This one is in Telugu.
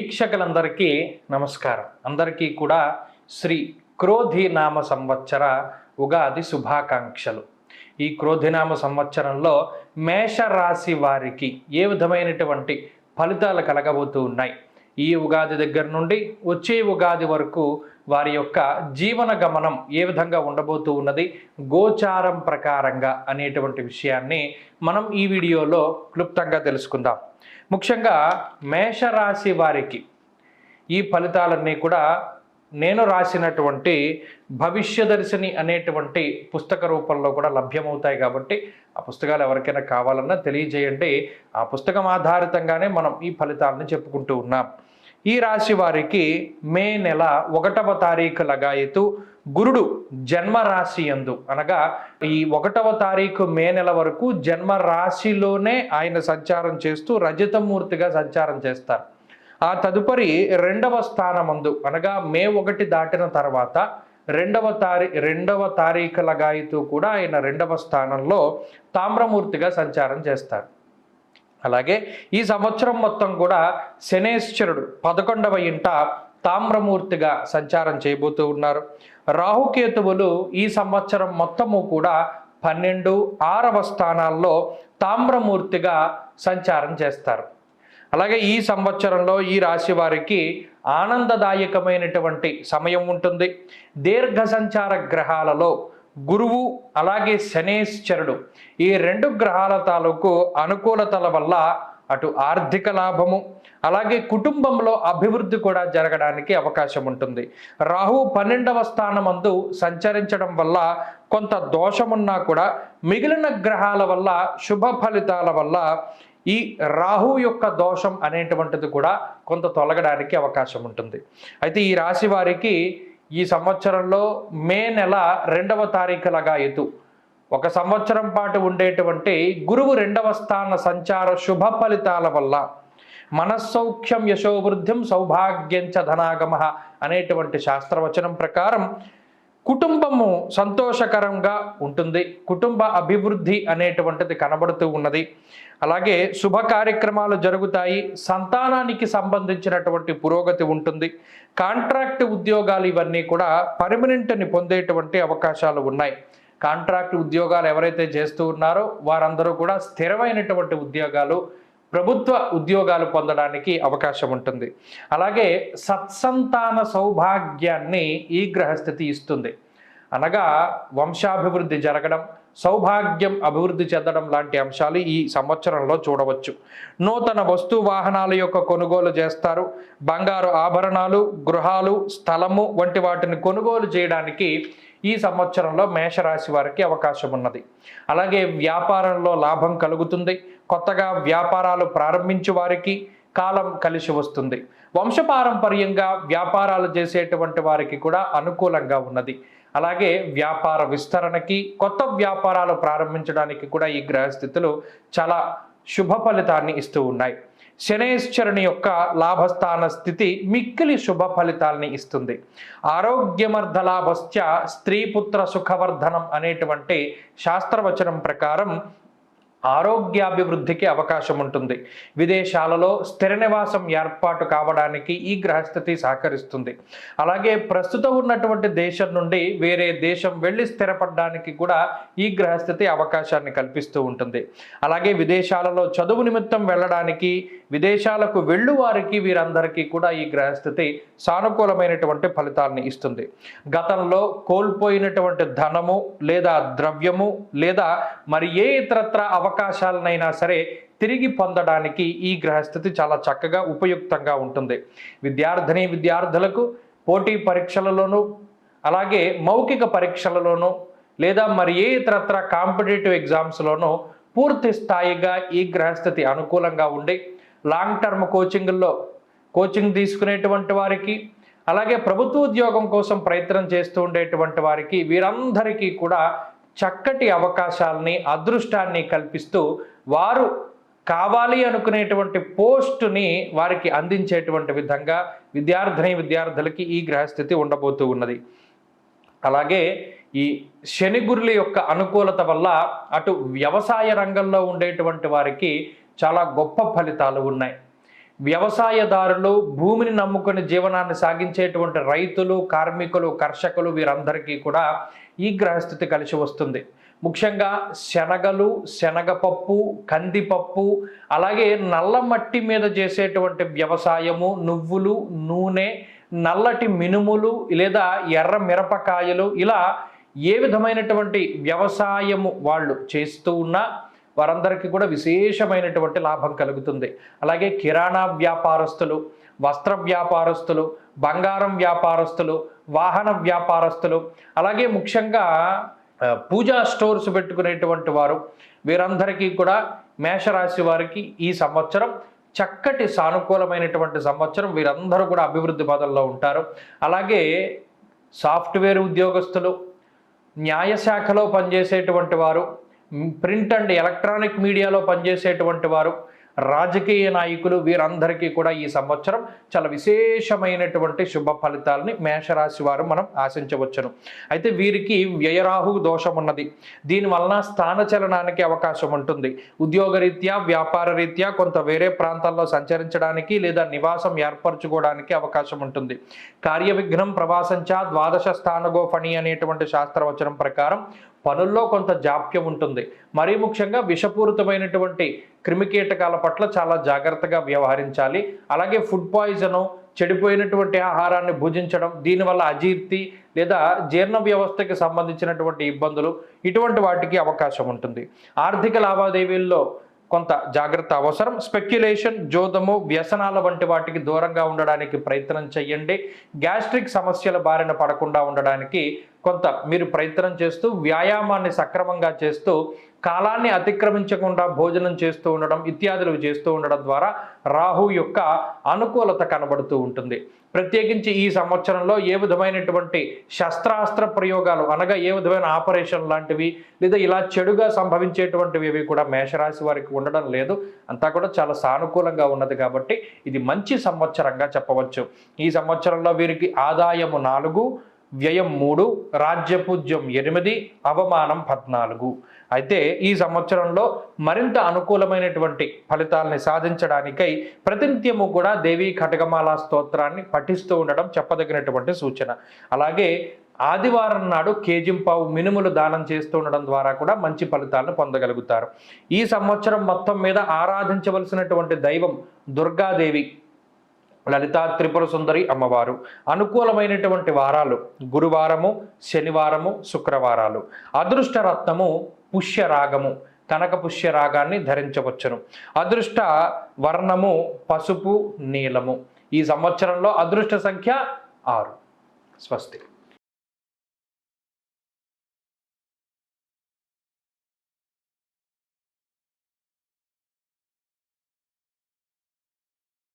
వీక్షకులందరికీ నమస్కారం. అందరికీ కూడా శ్రీ క్రోధినామ సంవత్సర ఉగాది శుభాకాంక్షలు. ఈ క్రోధినామ సంవత్సరంలో మేషరాశి వారికి ఏ విధమైనటువంటి ఫలితాలు కలగబోతూ ఉన్నాయి, ఈ ఉగాది దగ్గర నుండి వచ్చే ఉగాది వరకు వారి యొక్క జీవన గమనం ఏ విధంగా ఉండబోతూ ఉన్నది గోచారం ప్రకారంగా అనేటువంటి విషయాన్ని మనం ఈ వీడియోలో క్లుప్తంగా తెలుసుకుందాం. ముఖ్యంగా మేషరాశి వారికి ఈ ఫలితాలన్నీ కూడా నేను రాసినటువంటి భవిష్యదర్శిని అనేటువంటి పుస్తక రూపంలో కూడా లభ్యమవుతాయి. కాబట్టి ఆ పుస్తకాలు ఎవరికైనా కావాలన్నా తెలియజేయండి. ఆ పుస్తకం ఆధారితంగానే మనం ఈ ఫలితాలను చెప్పుకుంటూ ఉన్నాం. ఈ రాశి వారికి మే నెల 1వ తారీఖు లగాయతు గురుడు జన్మరాశి యందు, అనగా ఈ 1వ తారీఖు మే నెల వరకు జన్మరాశిలోనే ఆయన సంచారం చేస్తూ రజతమూర్తిగా సంచారం చేస్తారు. ఆ తదుపరి 2వ స్థానమందు, అనగా మే 1 దాటిన తర్వాత 2వ తారీఖు లగాయతు కూడా ఆయన 2వ స్థానంలో తామ్రమూర్తిగా సంచారం చేస్తారు. అలాగే ఈ సంవత్సరం మొత్తం కూడా శనేశ్వరుడు 11వ ఇంట తామ్రమూర్తిగా సంచారం చేయబోతూ ఉన్నారు. రాహుకేతువులు ఈ సంవత్సరం మొత్తము కూడా 12, 6వ స్థానాల్లో తామ్రమూర్తిగా సంచారం చేస్తారు. అలాగే ఈ సంవత్సరంలో ఈ రాశి వారికి ఆనందదాయకమైనటువంటి సమయం ఉంటుంది. దీర్ఘ సంచార గ్రహాలలో గురువు అలాగే శనేశ్వరుడు ఈ 2 గ్రహాల తాలూకు అనుకూలతల వల్ల అటు ఆర్థిక లాభము అలాగే కుటుంబంలో అభివృద్ధి కూడా జరగడానికి అవకాశం ఉంటుంది. రాహు 12వ స్థానమందు సంచరించడం వల్ల కొంత దోషమున్నా కూడా మిగిలిన గ్రహాల వల్ల శుభ ఫలితాల వల్ల ఈ రాహు యొక్క దోషం అనేటువంటిది కూడా కొంత తొలగడానికి అవకాశం ఉంటుంది. అయితే ఈ రాశి వారికి ఈ సంవత్సరంలో మే నెల 2వ తారీఖు లగాయతు 1 సంవత్సరం పాటు ఉండేటువంటి గురువు 2వ స్థాన సంచార శుభ ఫలితాల వల్ల మనస్సౌఖ్యం యశోవృద్ధిం సౌభాగ్యంచ ధనాగమ అనేటువంటి శాస్త్రవచనం ప్రకారం కుటుంబము సంతోషకరంగా ఉంటుంది. కుటుంబ అభివృద్ధి అనేటువంటిది కనబడుతూ ఉన్నది. అలాగే శుభ కార్యక్రమాలు జరుగుతాయి. సంతానానికి సంబంధించినటువంటి పురోగతి ఉంటుంది. కాంట్రాక్ట్ ఉద్యోగాలు ఇవన్నీ కూడా పర్మనెంట్ని పొందేటువంటి అవకాశాలు ఉన్నాయి. కాంట్రాక్ట్ ఉద్యోగాలు ఎవరైతే చేస్తూ ఉన్నారో వారందరూ కూడా స్థిరమైనటువంటి ఉద్యోగాలు, ప్రభుత్వ ఉద్యోగాలు పొందడానికి అవకాశం ఉంటుంది. అలాగే సత్సంతాన సౌభాగ్యాన్ని ఈ గ్రహస్థితి ఇస్తుంది. అనగా వంశాభివృద్ధి జరగడం, సౌభాగ్యం అభివృద్ధి చెందడం లాంటి అంశాలు ఈ సంవత్సరంలో చూడవచ్చు. నూతన వస్తు వాహనాల యొక్క కొనుగోలు చేస్తారు. బంగారు ఆభరణాలు, గృహాలు, స్థలము వంటి వాటిని కొనుగోలు చేయడానికి ఈ సంవత్సరంలో మేషరాశి వారికి అవకాశం ఉన్నది. అలాగే వ్యాపారంలో లాభం కలుగుతుంది. కొత్తగా వ్యాపారాలు ప్రారంభించే వారికి కాలం కలిసి వస్తుంది. వంశపారంపర్యంగా వ్యాపారాలు చేసేటువంటి వారికి కూడా అనుకూలంగా ఉన్నది. అలాగే వ్యాపార విస్తరణకి, కొత్త వ్యాపారాలు ప్రారంభించడానికి కూడా ఈ గ్రహస్థితులు చాలా శుభ ఫలితాన్ని ఇస్తూ ఉన్నాయి. శనేశ్వరుని యొక్క లాభస్థాన స్థితి మిక్కిలి శుభ ఫలితాలని ఇస్తుంది. ఆరోగ్యమర్ధ లాభశ్చ స్త్రీపుత్ర సుఖవర్ధనం అనేటువంటి శాస్త్రవచనం ప్రకారం ఆరోగ్యాభివృద్ధికి అవకాశం ఉంటుంది. విదేశాలలో స్థిర నివాసం ఏర్పాటు కావడానికి ఈ గ్రహస్థితి సహకరిస్తుంది. అలాగే ప్రస్తుతం ఉన్నటువంటి దేశం నుండి వేరే దేశం వెళ్ళి స్థిరపడడానికి కూడా ఈ గ్రహస్థితి అవకాశాన్ని కల్పిస్తూ ఉంటుంది. అలాగే విదేశాలలో చదువు నిమిత్తం వెళ్ళడానికి, విదేశాలకు వెళ్ళు వారికి వీరందరికీ కూడా ఈ గ్రహస్థితి సానుకూలమైనటువంటి ఫలితాలను ఇస్తుంది. గతంలో కోల్పోయినటువంటి ధనము లేదా ద్రవ్యము లేదా మరి ఏ ఇతరత్ర అవకాశాలనైనా సరే తిరిగి పొందడానికి ఈ గ్రహస్థితి చాలా చక్కగా ఉపయుక్తంగా ఉంటుంది. విద్యార్థులకు పోటీ పరీక్షలలోనూ అలాగే మౌఖిక పరీక్షలలోనూ లేదా మరి ఏ ఇతరత్ర కాంపిటేటివ్ ఎగ్జామ్స్లోనూ పూర్తి స్థాయిగా ఈ గ్రహస్థితి అనుకూలంగా ఉండి లాంగ్ టర్మ్ కోచింగ్ తీసుకునేటువంటి వారికి, అలాగే ప్రభుత్వ ఉద్యోగం కోసం ప్రయత్నం చేస్తూ ఉండేటువంటి వారికి వీరందరికీ కూడా చక్కటి అవకాశాలని, అదృష్టాన్ని కల్పిస్తూ వారు కావాలి అనుకునేటువంటి పోస్టుని వారికి అందించేటువంటి విధంగా విద్యార్థులకి ఈ గ్రహస్థితి ఉండబోతూ ఉన్నది. అలాగే ఈ శని గురుల యొక్క అనుకూలత వల్ల అటు వ్యవసాయ రంగంలో ఉండేటువంటి వారికి చాలా గొప్ప ఫలితాలు ఉన్నాయి. వ్యవసాయదారులు, భూమిని నమ్ముకుని జీవనాన్ని సాగించేటువంటి రైతులు, కార్మికులు, కర్షకులు వీరందరికీ కూడా ఈ గ్రహస్థితి కలిసి వస్తుంది. ముఖ్యంగా శనగలు, శనగపప్పు, కందిపప్పు, అలాగే నల్ల మట్టి మీద చేసేటువంటి వ్యవసాయము, నువ్వులు, నూనె, నల్లటి మినుములు లేదా ఎర్ర మిరపకాయలు, ఇలా ఏ విధమైనటువంటి వ్యవసాయము వాళ్ళు చేస్తూ ఉన్నా వారందరికీ కూడా విశేషమైనటువంటి లాభం కలుగుతుంది. అలాగే కిరాణా వ్యాపారస్తులు, వస్త్ర వ్యాపారస్తులు, బంగారం వ్యాపారస్తులు, వాహన వ్యాపారస్తులు, అలాగే ముఖ్యంగా పూజా స్టోర్స్ పెట్టుకునేటువంటి వారు వీరందరికీ కూడా మేషరాశి వారికి ఈ సంవత్సరం చక్కటి సానుకూలమైనటువంటి సంవత్సరం. వీరందరూ కూడా అభివృద్ధి పదంలో ఉంటారు. అలాగే సాఫ్ట్వేర్ ఉద్యోగస్తులు, న్యాయశాఖలో పనిచేసేటువంటి వారు, ప్రింట్ అండ్ ఎలక్ట్రానిక్ మీడియాలో పనిచేసేటువంటి వారు, రాజకీయ నాయకులు వీరందరికీ కూడా ఈ సంవత్సరం చాలా విశేషమైనటువంటి శుభ ఫలితాలని మేషరాశి వారు మనం ఆశించవచ్చును. అయితే వీరికి వ్యయరాహు దోషం ఉన్నది. దీనివలన స్థానచలనానికి అవకాశం ఉంటుంది. ఉద్యోగరీత్యా, వ్యాపార రీత్యా కొంత వేరే ప్రాంతాల్లో సంచరించడానికి లేదా నివాసం ఏర్పరచుకోవడానికి అవకాశం ఉంటుంది. కార్యవిఘ్నం ప్రవాసంచ ద్వాదశ స్థానగో ఫణి అనేటువంటి శాస్త్రవచనం ప్రకారం పనుల్లో కొంత జాప్యం ఉంటుంది. మరీ ముఖ్యంగా విషపూరితమైనటువంటి క్రిమికీటకాల పట్ల చాలా జాగ్రత్తగా వ్యవహరించాలి. అలాగే ఫుడ్ పాయిజను, చెడిపోయినటువంటి ఆహారాన్ని భుజించడం, దీనివల్ల అజీర్తి లేదా జీర్ణ వ్యవస్థకి సంబంధించినటువంటి ఇబ్బందులు, ఇటువంటి వాటికి అవకాశం ఉంటుంది. ఆర్థిక లావాదేవీల్లో కొంత జాగ్రత్త అవసరం. స్పెక్యులేషన్, జోదము, వ్యసనాల వంటి వాటికి దూరంగా ఉండడానికి ప్రయత్నం చేయండి. గ్యాస్ట్రిక్ సమస్యల బారిన పడకుండా ఉండడానికి కొంత మీరు ప్రయత్నం చేస్తూ, వ్యాయామాన్ని సక్రమంగా చేస్తూ, కాలాన్ని అతిక్రమించకుండా భోజనం చేస్తూ ఉండడం ఇత్యాదులు చేస్తూ ఉండడం ద్వారా రాహు యొక్క అనుకూలత కనబడుతూ ఉంటుంది. ప్రత్యేకించి ఈ సంవత్సరంలో ఏ విధమైనటువంటి శస్త్రాస్త్ర ప్రయోగాలు, అనగా ఏ విధమైన ఆపరేషన్ లాంటివి లేదా ఇలా చెడుగా సంభవించేటువంటివి కూడా మేషరాశి వారికి ఉండడం లేదు. అంతా కూడా చాలా సానుకూలంగా ఉన్నది కాబట్టి ఇది మంచి సంవత్సరంగా చెప్పవచ్చు. ఈ సంవత్సరంలో వీరికి ఆదాయము 4, వ్యయం 3, రాజ్యపూజ్యం 8, అవమానం 14. అయితే ఈ సంవత్సరంలో మరింత అనుకూలమైనటువంటి ఫలితాలని సాధించడానికై ప్రతినిత్యము కూడా దేవీ ఖడ్గమాల స్తోత్రాన్ని పఠిస్తూ ఉండడం చెప్పదగినటువంటి సూచన. అలాగే ఆదివారం నాడు కేజింపావు మినుములు దానం చేస్తూ ఉండడం ద్వారా కూడా మంచి ఫలితాలను పొందగలుగుతారు. ఈ సంవత్సరం మొత్తం మీద ఆరాధించవలసినటువంటి దైవం దుర్గాదేవి, లలితా త్రిపుర సుందరి అమ్మవారు. అనుకూలమైనటువంటి వారాలు గురువారము, శనివారము, శుక్రవారాలు. అదృష్ట రత్నము పుష్యరాగము, కనక పుష్యరాగాన్ని ధరించవచ్చును. అదృష్ట వర్ణము పసుపు, నీలము. ఈ సంవత్సరంలో అదృష్ట సంఖ్య 6. స్వస్తి.